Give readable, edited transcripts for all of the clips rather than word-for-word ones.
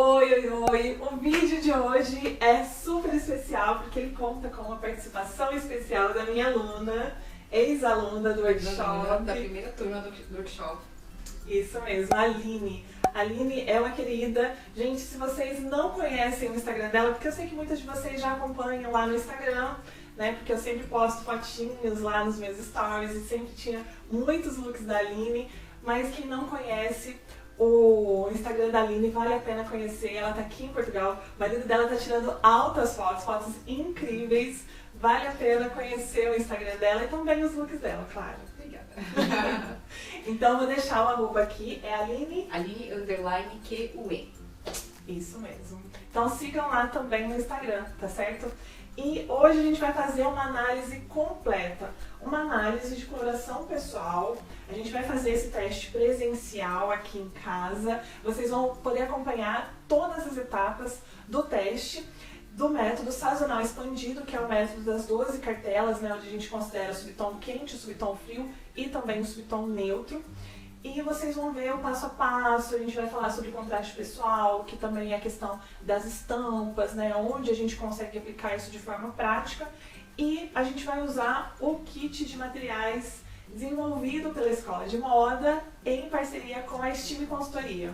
Oi, oi, oi! O vídeo de hoje é super especial porque ele conta com uma participação especial da minha aluna, ex-aluna do workshop. Da primeira turma do workshop. Isso mesmo, a Aline. A Aline é uma querida. Gente, se vocês não conhecem o Instagram dela, porque eu sei que muitas de vocês já acompanham lá no Instagram, né? Porque eu sempre posto fotinhos lá nos meus stories e sempre tinha muitos looks da Aline. Mas quem não conhece o Instagram da Aline, vale a pena conhecer. Ela tá aqui em Portugal, o marido dela tá tirando altas fotos, fotos incríveis. Vale a pena conhecer o Instagram dela e também os looks dela, claro. Obrigada. Então vou deixar o arroba aqui, é Aline... Aline_QUE. Isso mesmo. Então sigam lá também no Instagram, tá certo? E hoje a gente vai fazer uma análise completa, uma análise de coloração pessoal. A gente vai fazer esse teste presencial aqui em casa. Vocês vão poder acompanhar todas as etapas do teste do método sazonal expandido, que é o método das 12 cartelas, né, onde a gente considera o subtom quente, o subtom frio e também o subtom neutro. E vocês vão ver o passo a passo, a gente vai falar sobre contraste pessoal, que também é a questão das estampas, né, onde a gente consegue aplicar isso de forma prática. E a gente vai usar o kit de materiais desenvolvido pela Escola de Moda em parceria com a Estime Consultoria.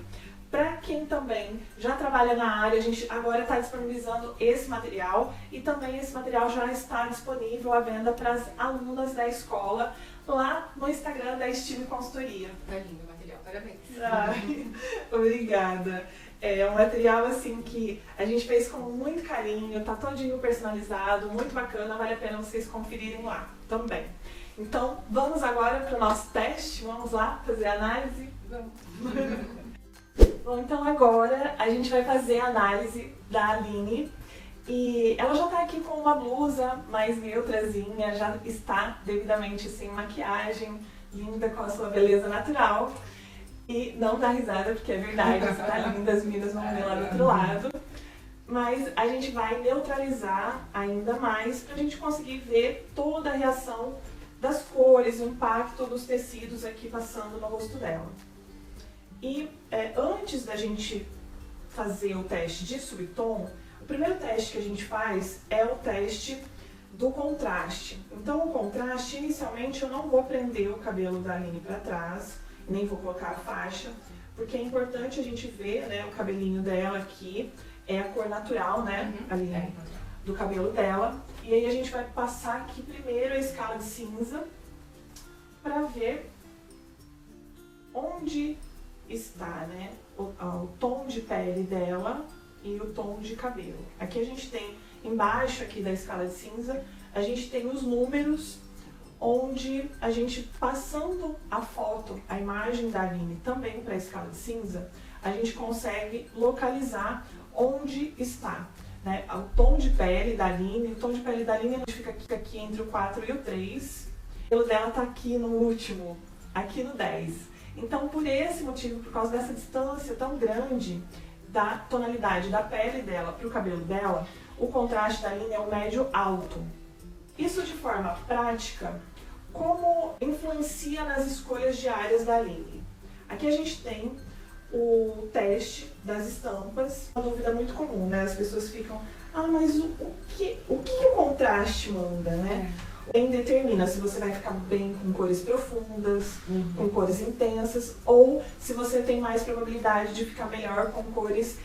Para quem também já trabalha na área, a gente agora está disponibilizando esse material e também esse material já está disponível à venda para as alunas da escola lá no Instagram da Estime Consultoria. Tá lindo o material, parabéns. Ai, obrigada. É um material assim que a gente fez com muito carinho, tá todinho personalizado, muito bacana, vale a pena vocês conferirem lá também. Então vamos agora para o nosso teste, vamos lá fazer a análise? Vamos. Bom, então agora a gente vai fazer a análise da Aline e ela já tá aqui com uma blusa mais neutrazinha, já está devidamente sem maquiagem, linda com a sua beleza natural. E não dá risada porque é verdade, você tá linda, as meninas vão ver lá do outro lado. Mas a gente vai neutralizar ainda mais pra gente conseguir ver toda a reação das cores, o impacto dos tecidos aqui passando no rosto dela. E antes da gente fazer o teste de subtom, o primeiro teste que a gente faz é o teste do contraste. Então o contraste, inicialmente eu não vou prender o cabelo da Aline para trás, nem vou colocar a faixa, porque é importante a gente ver, né, o cabelinho dela aqui, é a cor natural, né, Aline, do cabelo dela. E aí a gente vai passar aqui primeiro a escala de cinza para ver onde está, né, o tom de pele dela e o tom de cabelo. Aqui a gente tem, embaixo aqui da escala de cinza, a gente tem os números, onde a gente, passando a foto, a imagem da Aline também para a escala de cinza, a gente consegue localizar onde está, né, o tom de pele da Aline. O tom de pele da Aline fica aqui entre o 4 e o 3. O cabelo dela está aqui no último, aqui no 10. Então, por esse motivo, por causa dessa distância tão grande da tonalidade da pele dela para o cabelo dela, o contraste da Aline é o médio alto. Isso de forma prática, como influencia nas escolhas diárias da Aline? Aqui a gente tem o teste das estampas, uma dúvida muito comum, né? As pessoas ficam, mas o que o contraste manda, né? Quem determina se você vai ficar bem com cores profundas, com cores intensas, ou se você tem mais probabilidade de ficar melhor com cores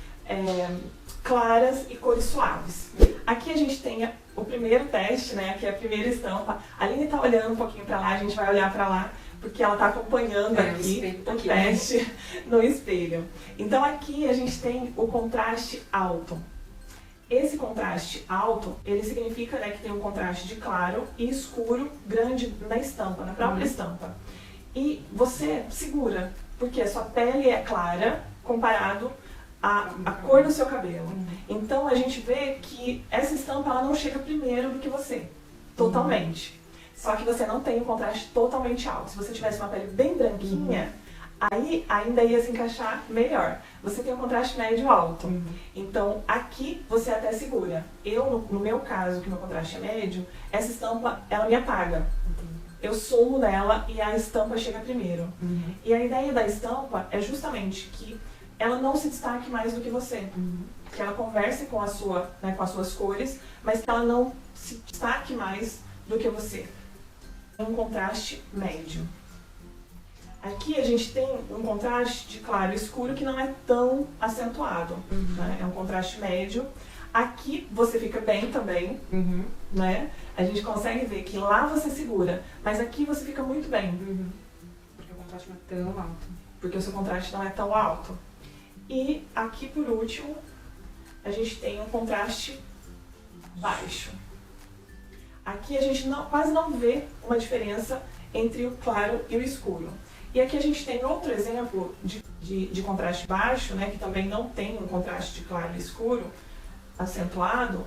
claras e cores suaves. Aqui a gente tem o primeiro teste, né? Aqui é a primeira estampa. A Aline tá olhando um pouquinho para lá, a gente vai olhar para lá, porque ela tá acompanhando aqui o teste no espelho. Então aqui a gente tem o contraste alto. Esse contraste alto, ele significa, né, que tem um contraste de claro e escuro grande na estampa, na própria estampa. E você segura, porque a sua pele é clara comparado à cor do seu cabelo. Então a gente vê que essa estampa ela não chega primeiro do que você, totalmente. Só que você não tem um contraste totalmente alto. Se você tivesse uma pele bem branquinha, aí ainda ia se encaixar melhor. Você tem um contraste médio alto. Então aqui você até segura. Eu, no meu caso, que meu contraste é médio, essa estampa ela me apaga. Eu sumo nela e a estampa chega primeiro. E a ideia da estampa é justamente que ela não se destaque mais do que você. Que ela converse com, né, com as suas cores, mas que ela não se destaque mais do que você. É um contraste médio. Aqui a gente tem um contraste de claro e escuro que não é tão acentuado. Né? É um contraste médio. Aqui você fica bem também, né? A gente consegue ver que lá você segura, mas aqui você fica muito bem. Porque o contraste não é tão alto. Porque o seu contraste não é tão alto. E aqui, por último, a gente tem um contraste baixo. Aqui a gente quase não vê uma diferença entre o claro e o escuro. E aqui a gente tem outro exemplo de contraste baixo, né, que também não tem um contraste de claro e escuro acentuado,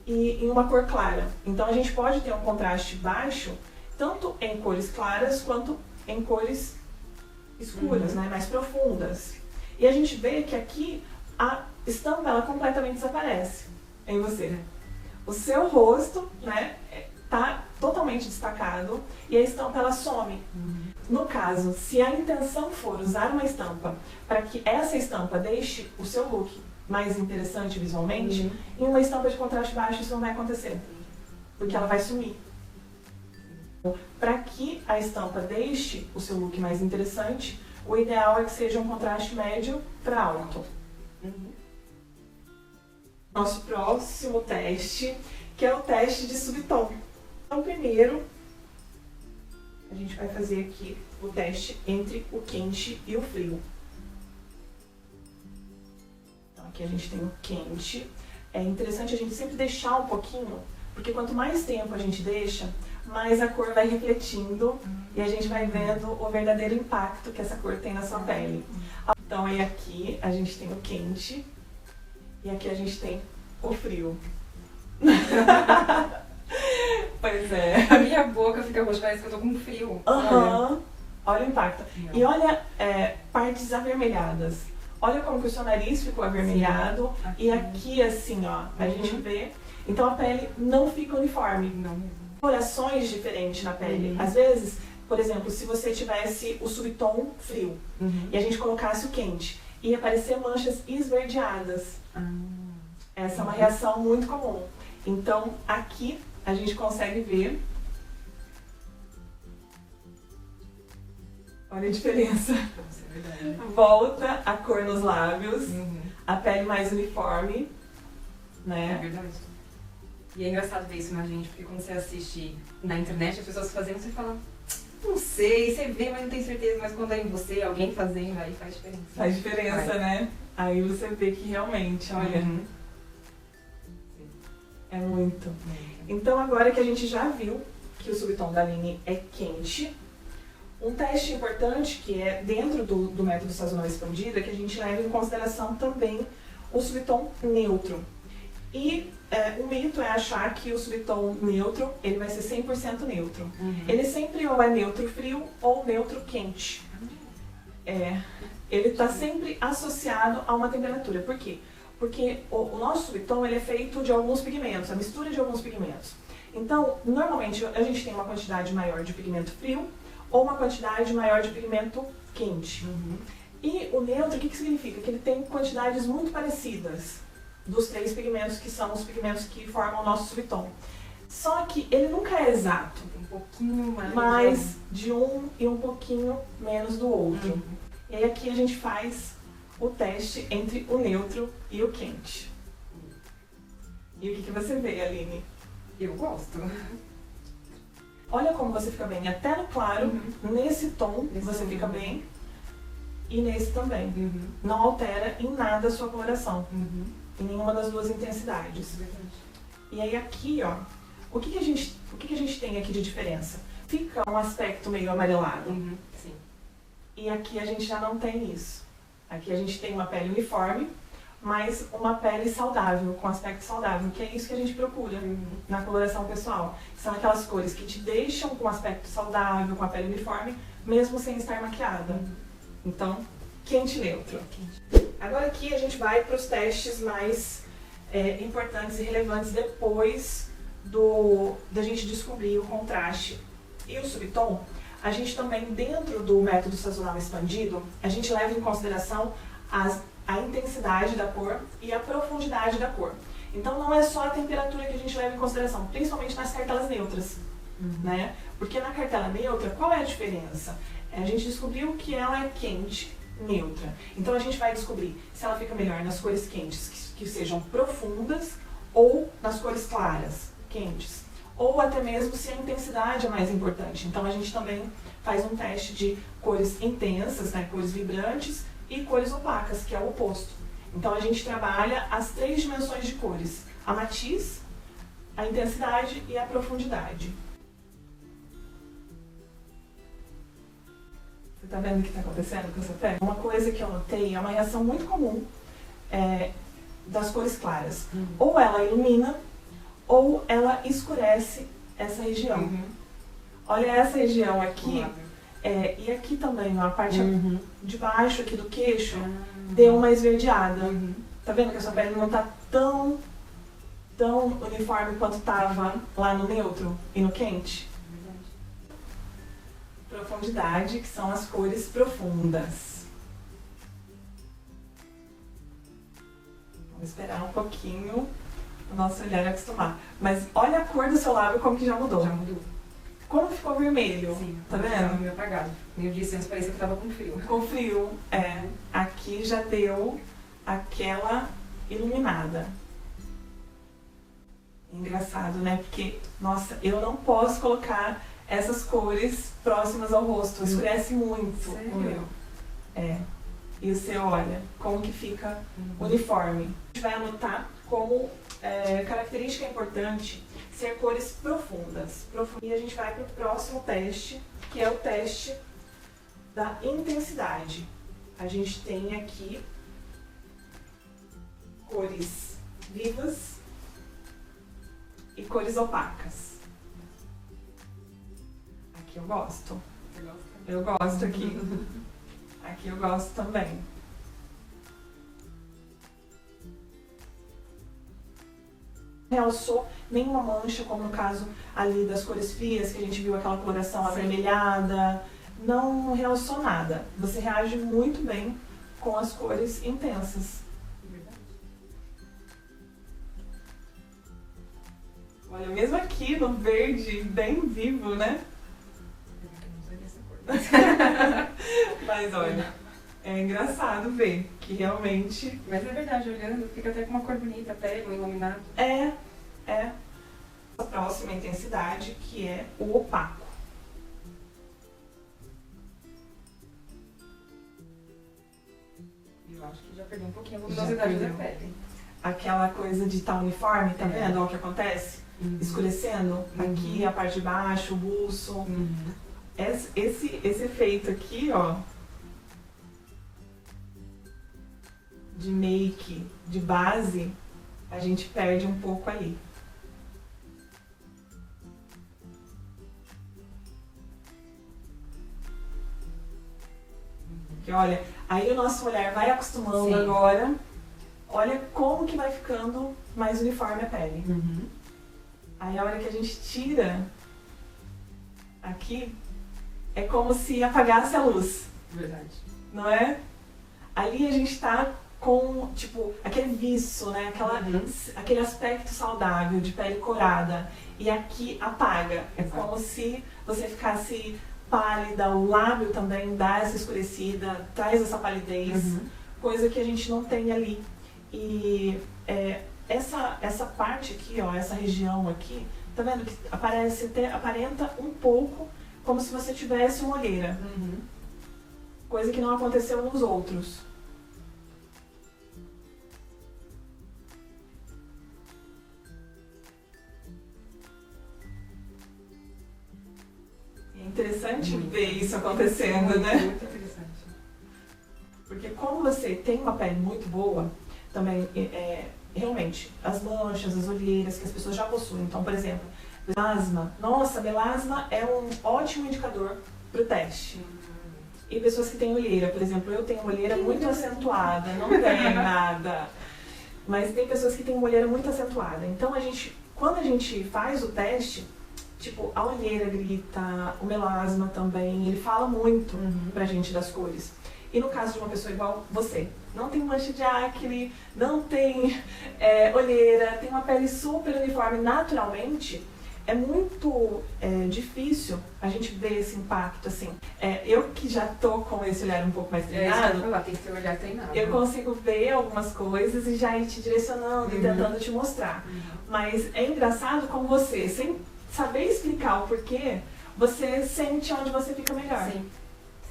e em uma cor clara. Então a gente pode ter um contraste baixo tanto em cores claras quanto em cores escuras, né, mais profundas. E a gente vê que aqui a estampa ela completamente desaparece em você. O seu rosto, né, tá totalmente destacado e a estampa ela some. No caso, se a intenção for usar uma estampa para que essa estampa deixe o seu look mais interessante visualmente, em uma estampa de contraste baixo isso não vai acontecer, porque ela vai sumir. Para que a estampa deixe o seu look mais interessante, o ideal é que seja um contraste médio para alto. Nosso próximo teste, que é o teste de subtom. Então, primeiro, a gente vai fazer aqui o teste entre o quente e o frio. Então, aqui a gente tem o quente. É interessante a gente sempre deixar um pouquinho, porque quanto mais tempo a gente deixa, mais a cor vai refletindo e a gente vai vendo o verdadeiro impacto que essa cor tem na sua pele. Então, aí aqui a gente tem o quente e aqui a gente tem o frio. Pois é. A minha boca fica roxa, parece que eu tô com frio. Olha o impacto. Não. E olha partes avermelhadas. Olha como que o seu nariz ficou avermelhado. Aqui. E aqui assim, ó, a gente vê. Então a pele não fica uniforme. Não mesmo. Colorações diferentes na pele. Às vezes, por exemplo, se você tivesse o subtom frio e a gente colocasse o quente, ia aparecer manchas esverdeadas. Essa é uma reação muito comum. Então aqui a gente consegue ver. Olha a diferença. Volta a cor nos lábios, a pele mais uniforme, né? É verdade. E é engraçado ver isso na gente, porque quando você assiste na internet, as pessoas fazendo, você fala, não sei, você vê, mas não tem certeza. Mas quando é em você, alguém fazendo, aí faz diferença. Faz diferença, né? Aí você vê que realmente, olha, é muito. Então agora que a gente já viu que o subtom da Aline é quente, um teste importante que é dentro do método sazonal expandido é que a gente leva em consideração também o subtom neutro. E o mito é achar que o subtom neutro ele vai ser 100% neutro. Ele sempre ou é neutro frio ou neutro quente. Ele está sempre associado a uma temperatura. Por quê? Porque o nosso subtom ele é feito de alguns pigmentos, a mistura de alguns pigmentos. Então, normalmente a gente tem uma quantidade maior de pigmento frio ou uma quantidade maior de pigmento quente. E o neutro, o que significa? Que ele tem quantidades muito parecidas dos três pigmentos que são os pigmentos que formam o nosso subtom. Só que ele nunca é exato. Um pouquinho mais de um e um pouquinho menos do outro. E aí aqui a gente faz o teste entre o neutro e o quente. E o que você vê, Aline? Eu gosto. Olha como você fica bem. Até no claro, nesse tom você fica bem. E nesse também. Não altera em nada a sua coloração. Em nenhuma das duas intensidades. E aí aqui, ó, o que a gente tem aqui de diferença? Fica um aspecto meio amarelado. Sim. E aqui a gente já não tem isso. Aqui a gente tem uma pele uniforme, mas uma pele saudável, com aspecto saudável, que é isso que a gente procura na coloração pessoal. São aquelas cores que te deixam com aspecto saudável, com a pele uniforme, mesmo sem estar maquiada. Então, quente e neutro. Agora aqui a gente vai para os testes mais importantes e relevantes depois da gente descobrir o contraste e o subtom. A gente também, dentro do método sazonal expandido, a gente leva em consideração a intensidade da cor e a profundidade da cor. Então não é só a temperatura que a gente leva em consideração, principalmente nas cartelas neutras, né? Porque na cartela neutra, qual é a diferença? A gente descobriu que ela é quente, neutra. Então a gente vai descobrir se ela fica melhor nas cores quentes, que sejam profundas, ou nas cores claras, quentes. Ou até mesmo se a intensidade é mais importante. Então a gente também faz um teste de cores intensas, né, cores vibrantes, e cores opacas, que é o oposto. Então a gente trabalha as 3 dimensões de cores: a matiz, a intensidade e a profundidade. Você está vendo o que está acontecendo com essa pele? Uma coisa que eu notei é uma reação muito comum das cores claras. Ou ela ilumina, ou ela escurece essa região. Olha essa região aqui, e aqui também, ó, a parte de baixo aqui do queixo, deu uma esverdeada. Tá vendo que a sua pele não tá tão uniforme quanto estava lá no neutro e no quente? Profundidade, que são as cores profundas. Vamos esperar um pouquinho o nosso olhar acostumar. Mas olha a cor do seu lábio como que já mudou. Já mudou. Como ficou vermelho. Sim, tá vendo? Meio apagado. Meio disse antes, parecia que tava com frio. Com frio, Aqui já deu aquela iluminada. Engraçado, né? Porque, nossa, eu não posso colocar essas cores próximas ao rosto. Escurece muito o meu. E você olha como que fica uniforme. A gente vai anotar como característica importante ser cores profundas. E a gente vai para o próximo teste, que é o teste da intensidade. A gente tem aqui cores vivas e cores opacas. Aqui eu gosto. Eu gosto aqui. Aqui eu gosto também. Realçou nenhuma mancha, como no caso ali das cores frias, que a gente viu aquela coloração avermelhada. Não realçou nada. Você reage muito bem com as cores intensas. Olha, mesmo aqui no verde, bem vivo, né? Mas olha, é engraçado ver que realmente... Mas é verdade, olhando, fica até com uma cor bonita, a pele, iluminado. A próxima intensidade, que é o opaco. Eu acho que já perdeu um pouquinho a luminosidade da pele. Aquela coisa de estar uniforme, tá vendo? Olha o que acontece? Escurecendo aqui, a parte de baixo, o buço. Esse efeito aqui, ó, de make, de base, a gente perde um pouco ali. Porque olha, aí o nosso olhar vai acostumando agora. Olha como que vai ficando mais uniforme a pele. Aí a hora que a gente tira aqui, é como se apagasse a luz. Verdade. Não é? Ali a gente tá com, tipo, aquele viço, né? Aquele aspecto saudável de pele corada. E aqui apaga. É como se você ficasse pálida, o lábio também dá essa escurecida, traz essa palidez, coisa que a gente não tem ali. E essa parte aqui, ó, essa região aqui, tá vendo que aparenta um pouco como se você tivesse uma olheira. Coisa que não aconteceu nos outros. É interessante ver isso acontecendo, né? Muito interessante. Porque como você tem uma pele muito boa, também, realmente, as manchas, as olheiras que as pessoas já possuem. Então, por exemplo, melasma. Nossa, melasma é um ótimo indicador para o teste. E pessoas que têm olheira, por exemplo, eu tenho uma olheira muito acentuada, não tenho nada. Mas tem pessoas que têm uma olheira muito acentuada. Então, quando a gente faz o teste, tipo, a olheira grita, o melasma também, ele fala muito pra gente das cores. E no caso de uma pessoa igual você, não tem mancha de acne, não tem olheira, tem uma pele super uniforme naturalmente, é muito difícil a gente ver esse impacto, assim. Eu que já tô com esse olhar um pouco mais treinado, tem que ter o olhar treinado. eu consigo ver algumas coisas e já ir te direcionando e tentando te mostrar. Mas é engraçado como você, sem saber explicar o porquê, você sente onde você fica melhor. Sim,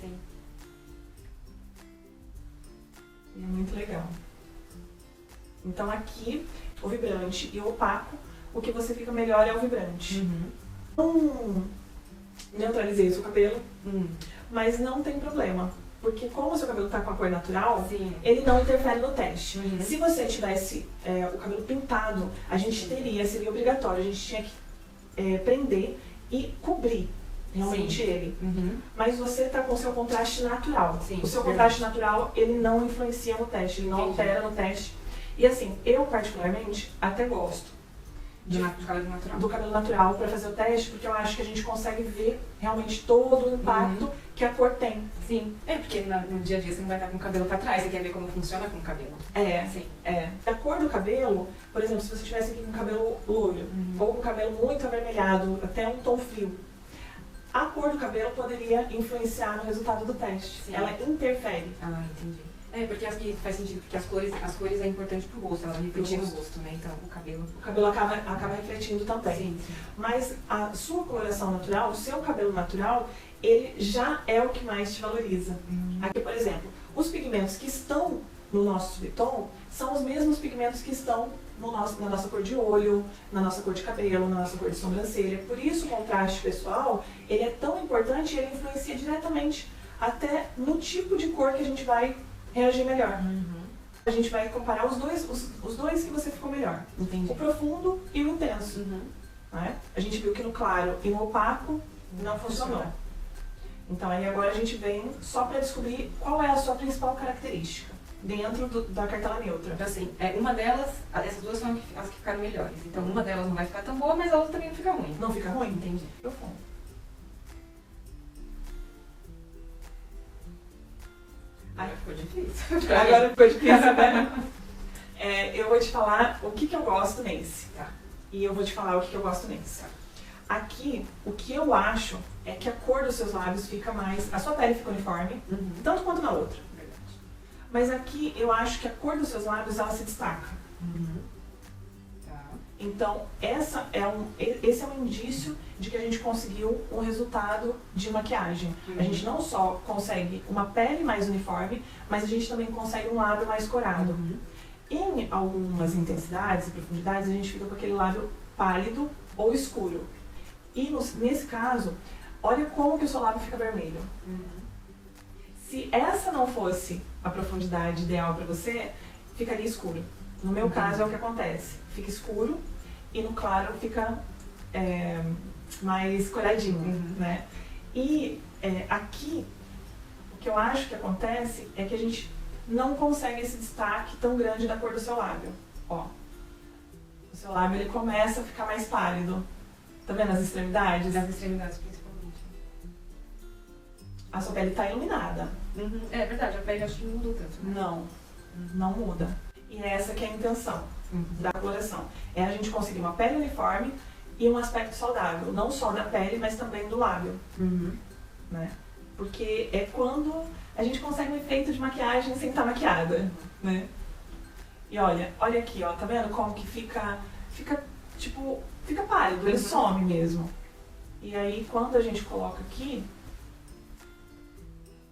sim. É muito legal. Então aqui, o vibrante e o opaco, o que você fica melhor é o vibrante. Neutralizei o seu cabelo, mas não tem problema. Porque como o seu cabelo está com a cor natural, Sim. ele não interfere no teste. Se você tivesse o cabelo pintado, a gente seria obrigatório, a gente tinha que prender e cobrir realmente ele. Mas você está com o seu contraste natural. Sim, o seu contraste natural, ele não influencia no teste, ele não altera no teste. E assim, eu particularmente até gosto do cabelo natural para fazer o teste, porque eu acho que a gente consegue ver realmente todo o impacto que a cor tem. Sim. Porque no dia a dia você não vai estar com o cabelo para trás, você quer ver como funciona com o cabelo. Sim. A cor do cabelo, por exemplo, se você tivesse aqui com o cabelo loiro, ou com o cabelo muito avermelhado, até um tom frio, a cor do cabelo poderia influenciar no resultado do teste. Sim. Ela interfere. Ah, entendi. Porque aqui faz sentido, porque as cores é importante pro rosto, ela refletir no rosto, né? Então, o cabelo acaba refletindo também. Sim. Mas a sua coloração natural, o seu cabelo natural, ele já é o que mais te valoriza. Aqui, por exemplo, os pigmentos que estão no nosso subtom são os mesmos pigmentos que estão na nossa cor de olho, na nossa cor de cabelo, na nossa cor de sobrancelha. Por isso o contraste pessoal, ele é tão importante e ele influencia diretamente até no tipo de cor que a gente vai reagir melhor. A gente vai comparar os dois que você ficou melhor. Entendi. O profundo e o intenso. Né? A gente viu que no claro e no opaco não funcionou. Então aí agora a gente vem só para descobrir qual é a sua principal característica dentro da cartela neutra. Então assim, uma delas, essas duas são as que ficaram melhores. Então uma delas não vai ficar tão boa, mas a outra também não fica ruim. Não fica ruim? Entendi. Profundo. Agora ficou difícil. Agora ficou difícil, né? Eu vou te falar o que eu gosto nesse. Tá. E eu vou te falar o que eu gosto nesse. Aqui, o que eu acho é que a cor dos seus lábios fica mais... A sua pele fica uniforme, tanto quanto na outra. Verdade. Mas aqui, eu acho que a cor dos seus lábios, ela se destaca. Tá. Então, esse é um indício de que a gente conseguiu um resultado de maquiagem. A gente não só consegue uma pele mais uniforme, mas a gente também consegue um lábio mais corado. Em algumas intensidades e profundidades, a gente fica com aquele lábio pálido ou escuro. E nesse caso, olha como que o seu lábio fica vermelho. Se essa não fosse a profundidade ideal para você, ficaria escuro. No meu caso é o que acontece. Fica escuro e no claro fica mais coradinho, né? E aqui, o que eu acho que acontece é que a gente não consegue esse destaque tão grande da cor do seu lábio. Ó, o seu lábio ele começa a ficar mais pálido. Tá vendo as extremidades? As extremidades, principalmente. A sua pele tá iluminada. É verdade, a pele acho que não mudou tanto. Né? Não muda. E é essa que é a intenção da coloração. É a gente conseguir uma pele uniforme e um aspecto saudável. Não só da pele, mas também do lábio. Né? Porque é quando a gente consegue um efeito de maquiagem sem estar maquiada. Né? E olha aqui, ó, tá vendo como que fica pálido, ele some mesmo. E aí, quando a gente coloca aqui,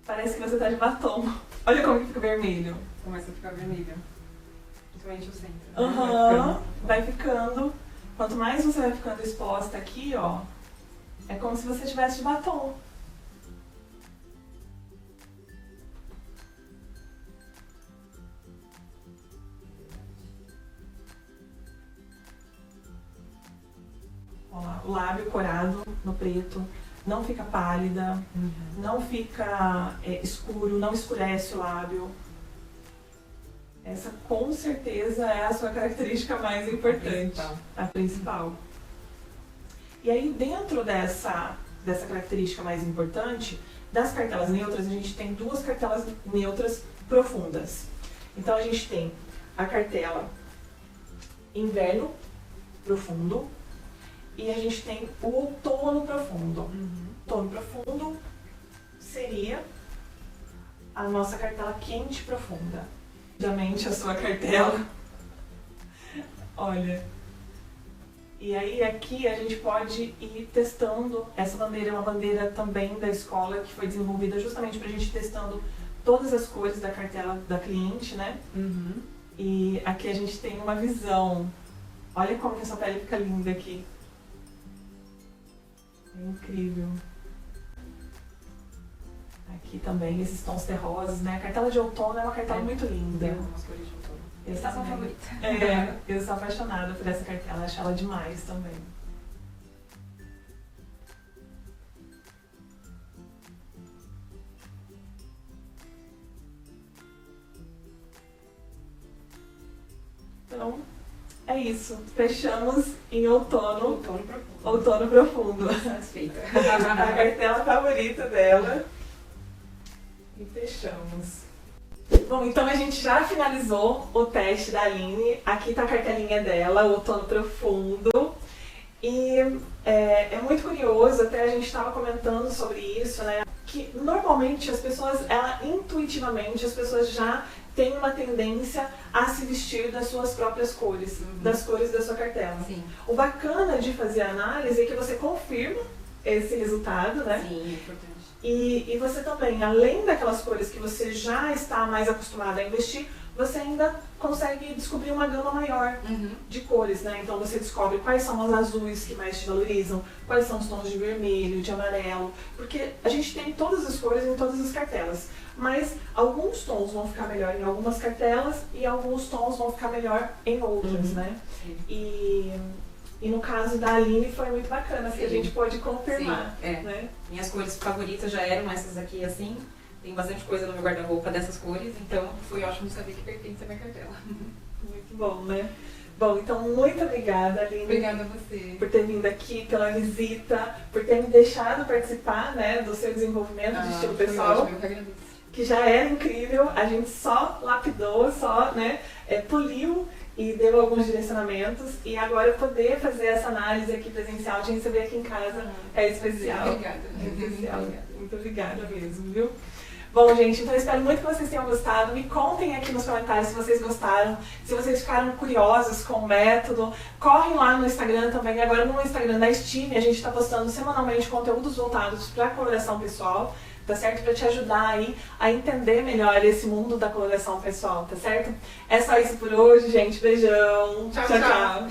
parece que você tá de batom. Olha como que fica vermelho. Começa a ficar vermelho. Principalmente o centro. Vai ficando. Quanto mais você vai ficando exposta aqui, ó, é como se você tivesse de batom. O lábio corado no preto, não fica pálida, não fica escuro, não escurece o lábio. Essa com certeza é a sua característica mais importante, a principal. E aí dentro dessa característica mais importante, Das cartelas neutras, a gente tem duas cartelas neutras profundas. Então a gente tem a cartela inverno profundo e a gente tem o outono profundo. Outono profundo seria a nossa cartela quente profunda. Obviamente a sua cartela. Olha. E aí aqui a gente pode ir testando. Essa bandeira é uma bandeira também da escola que foi desenvolvida justamente para a gente ir testando todas as cores da cartela da cliente, né? E aqui a gente tem uma visão. Olha como que essa pele fica linda aqui. É incrível. Aqui também esses tons terrosos, né? A cartela de outono é uma cartela muito linda. Algumas cores de outono. Essa é a sua favorita. Eu sou apaixonada por essa cartela, acho ela demais também. Então, é isso. Fechamos em outono. Outono profundo. Outono profundo. Satisfeita. A cartela favorita dela. E fechamos. Bom, então a gente já finalizou o teste da Aline. Aqui tá a cartelinha dela, outono profundo. E é muito curioso, até a gente estava comentando sobre isso, né? Que normalmente as pessoas, intuitivamente, as pessoas já têm uma tendência a se vestir das suas próprias cores, das cores da sua cartela. Sim. O bacana de fazer a análise é que você confirma esse resultado, né? Sim, é importante. E você também, além daquelas cores que você já está mais acostumado a investir, você ainda consegue descobrir uma gama maior de cores, né? Então você descobre quais são os azuis que mais te valorizam, quais são os tons de vermelho, de amarelo, porque a gente tem todas as cores em todas as cartelas, mas alguns tons vão ficar melhor em algumas cartelas e alguns tons vão ficar melhor em outras, né? E no caso da Aline foi muito bacana, que a gente pôde confirmar. Sim, né? Minhas cores favoritas já eram essas aqui, assim. Tem bastante coisa no meu guarda-roupa dessas cores, então foi ótimo saber que pertence à minha cartela. Muito bom, né? Bom, então muito obrigada, Aline. Obrigada a você. Por ter vindo aqui, pela visita, por ter me deixado participar, né, do seu desenvolvimento de estilo pessoal. Ótimo, eu que agradeço. Que já era incrível, a gente só lapidou, só, né, poliu e deu alguns direcionamentos, e agora poder fazer essa análise aqui presencial, de receber aqui em casa, é especial. Obrigada. É especial. Muito obrigada mesmo, viu? Bom, gente, então eu espero muito que vocês tenham gostado. Me contem aqui nos comentários se vocês gostaram, se vocês ficaram curiosos com o método. Correm lá no Instagram também. Agora no Instagram da Estime, a gente está postando semanalmente conteúdos voltados para a coloração pessoal, tá certo? Para te ajudar aí a entender melhor esse mundo da coloração pessoal, tá certo? É só isso por hoje, gente. Beijão. Tchau, tchau.